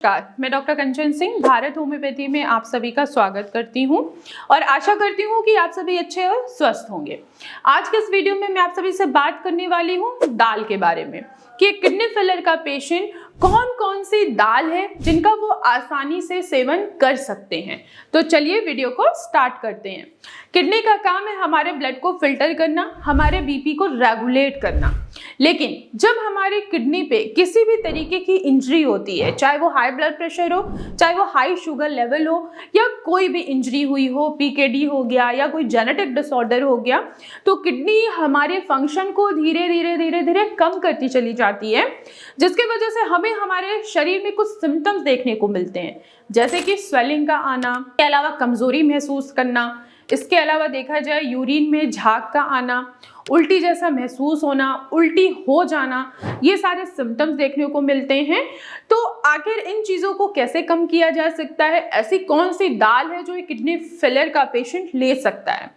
नमस्कार, मैं डॉक्टर कंचन सिंह भारत होम्योपैथी में आप सभी का स्वागत करती हूं और आशा करती हूं कि आप सभी अच्छे और स्वस्थ होंगे। आज के इस वीडियो में मैं आप सभी से बात करने वाली हूं दाल के बारे में कि किडनी फेलियर का पेशेंट कौन कौन सी दाल है जिनका वो आसानी से सेवन कर सकते हैं। तो चलिए वीडियो को स्टार्ट करते हैं। किडनी का काम है हमारे ब्लड को फिल्टर करना, हमारे बीपी को रेगुलेट करना। लेकिन जब हमारी किडनी पे किसी भी तरीके की इंजरी होती है, चाहे वो हाई ब्लड प्रेशर हो, चाहे वो हाई शुगर लेवल हो या कोई भी इंजरी हुई हो, पीकेडी हो गया या कोई जेनेटिक डिसऑर्डर हो गया, तो किडनी हमारे फंक्शन को धीरे धीरे कम करती चली जाती है, जिसकी वजह से हमें हमारे शरीर में कुछ सिम्टम्स देखने को मिलते हैं, जैसे कि स्वेलिंग का आना, इसके अलावा कमजोरी महसूस करना, इसके अलावा देखा जाए यूरिन में झाग का आना, उल्टी जैसा महसूस होना, उल्टी हो जाना, ये सारे सिम्टम्स देखने को मिलते हैं। तो आखिर इन चीज़ों को कैसे कम किया जा सकता है? ऐसी कौन सी दाल है जो किडनी फेलियर का पेशेंट ले सकता है?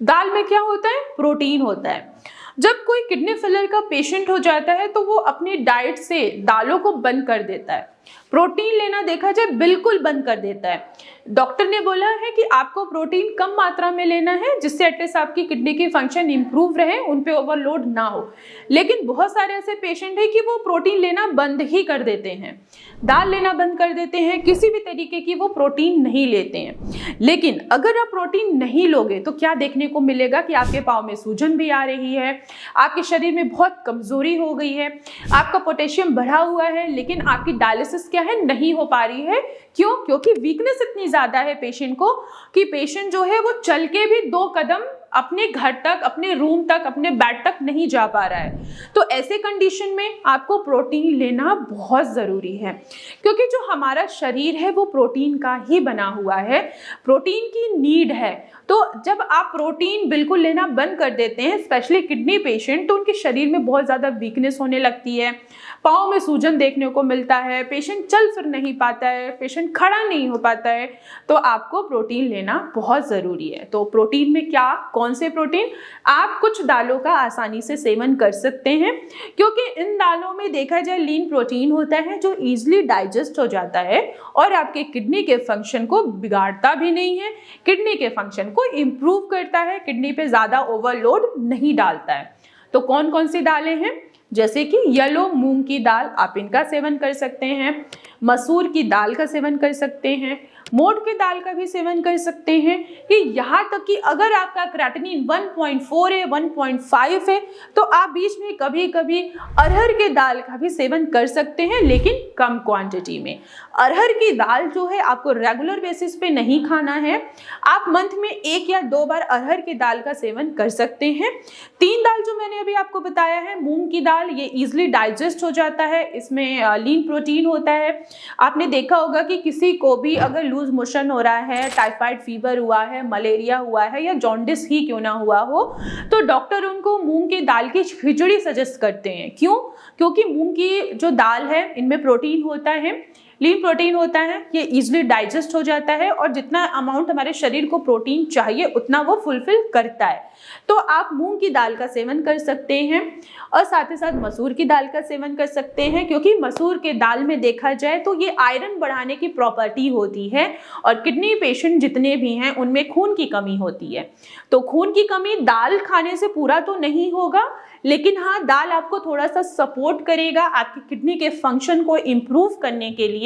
दाल में क्या होता है? प्रोटीन होता है। जब कोई किडनी फेलियर का पेशेंट हो जाता है तो वो अपनी डाइट से दालों को बंद कर देता है, प्रोटीन लेना देखा जाए बिल्कुल बंद कर देता है। डॉक्टर ने बोला है कि आपको प्रोटीन कम मात्रा में लेना है जिससे एटलीस्ट आपकी किडनी की फंक्शन इंप्रूव रहे, उन पे ओवरलोड ना हो। लेकिन बहुत सारे ऐसे पेशेंट हैं कि वो प्रोटीन लेना बंद ही कर देते हैं, दाल लेना बंद कर देते हैं, किसी भी तरीके की वो प्रोटीन नहीं लेते हैं। लेकिन अगर आप प्रोटीन नहीं लोगे तो क्या देखने को मिलेगा कि आपके पाँव में सूजन भी आ रही है, आपके शरीर में बहुत कमजोरी हो गई है, आपका पोटेशियम बढ़ा हुआ है, लेकिन आपकी डायलिसिस क्या है, नहीं हो पा रही है। क्यों? क्योंकि वीकनेस इतनी ज्यादा है पेशेंट को कि पेशेंट जो है वो चल के भी 2 कदम अपने घर तक, अपने रूम तक, अपने बेड तक नहीं जा पा रहा है। तो ऐसे कंडीशन में आपको प्रोटीन लेना बहुत ज़रूरी है, क्योंकि जो हमारा शरीर है वो प्रोटीन का ही बना हुआ है, प्रोटीन की नीड है। तो जब आप प्रोटीन बिल्कुल लेना बंद कर देते हैं, स्पेशली किडनी पेशेंट, तो उनके शरीर में बहुत ज़्यादा वीकनेस होने लगती है, पाँव में सूजन देखने को मिलता है, पेशेंट चल फिर नहीं पाता है, पेशेंट खड़ा नहीं हो पाता है। तो आपको प्रोटीन लेना बहुत ज़रूरी है। तो प्रोटीन में क्या, कौन से प्रोटीन? आप कुछ दालों का आसानी से सेवन कर सकते हैं, क्योंकि इन दालों में देखा जाए लीन प्रोटीन होता है जो ईजिली डाइजेस्ट हो जाता है और आपके किडनी के फंक्शन को बिगाड़ता भी नहीं है, किडनी के फंक्शन को इम्प्रूव करता है, किडनी पे ज़्यादा ओवरलोड नहीं डालता है। तो कौन कौन सी दालें हैं? जैसे कि येलो मूंग की दाल, आप इनका सेवन कर सकते हैं, मसूर की दाल का सेवन कर सकते हैं, मोठ की दाल का भी सेवन कर सकते हैं। कि यहाँ तक कि अगर आपका क्रेटिनिन 1.4 है, 1.5 है, तो आप बीच में कभी कभी अरहर की दाल का भी सेवन कर सकते हैं, लेकिन कम क्वांटिटी में। अरहर की दाल जो है आपको रेगुलर बेसिस पे नहीं खाना है, आप मंथ में 1 या 2 बार अरहर की दाल का सेवन कर सकते हैं। 3 दाल जो मैंने अभी आपको बताया है, मूंग की दाल, ये इजिली डाइजेस्ट हो जाता है, इसमें लीन प्रोटीन होता है। आपने देखा होगा कि किसी को भी अगर लूज मोशन हो रहा है, टाइफाइड फीवर हुआ है, मलेरिया हुआ है या जॉन्डिस ही क्यों ना हुआ हो, तो डॉक्टर उनको मूंग की दाल की खिचड़ी सजेस्ट करते हैं। क्यों? क्योंकि मूंग की जो दाल है इनमें प्रोटीन होता है, लीन प्रोटीन होता है, ये इजिली डाइजेस्ट हो जाता है और जितना अमाउंट हमारे शरीर को प्रोटीन चाहिए उतना वो फुलफिल करता है। तो आप मूंग की दाल का सेवन कर सकते हैं और साथ ही साथ मसूर की दाल का सेवन कर सकते हैं, क्योंकि मसूर के दाल में देखा जाए तो ये आयरन बढ़ाने की प्रॉपर्टी होती है और किडनी पेशेंट जितने भी हैं उनमें खून की कमी होती है। तो खून की कमी दाल खाने से पूरा तो नहीं होगा, लेकिन हाँ, दाल आपको थोड़ा सा सपोर्ट करेगा आपकी किडनी के फंक्शन को इम्प्रूव करने के लिए,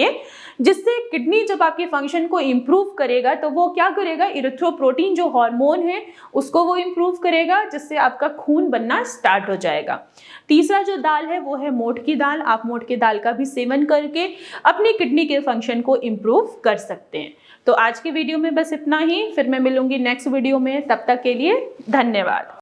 जिससे किडनी जब आपके फंक्शन को इम्प्रूव करेगा तो वो क्या करेगा, इरिथ्रोपोइटिन जो हार्मोन है उसको वो इम्प्रूव करेगा, जिससे आपका खून बनना स्टार्ट हो जाएगा। तीसरा जो दाल है वो है मोठ की दाल। आप मोठ की दाल का भी सेवन करके अपनी किडनी के फंक्शन को इम्प्रूव कर सकते हैं। तो आज की वीडियो में बस इतना ही, फिर मैं मिलूंगी नेक्स्ट वीडियो में, तब तक के लिए धन्यवाद।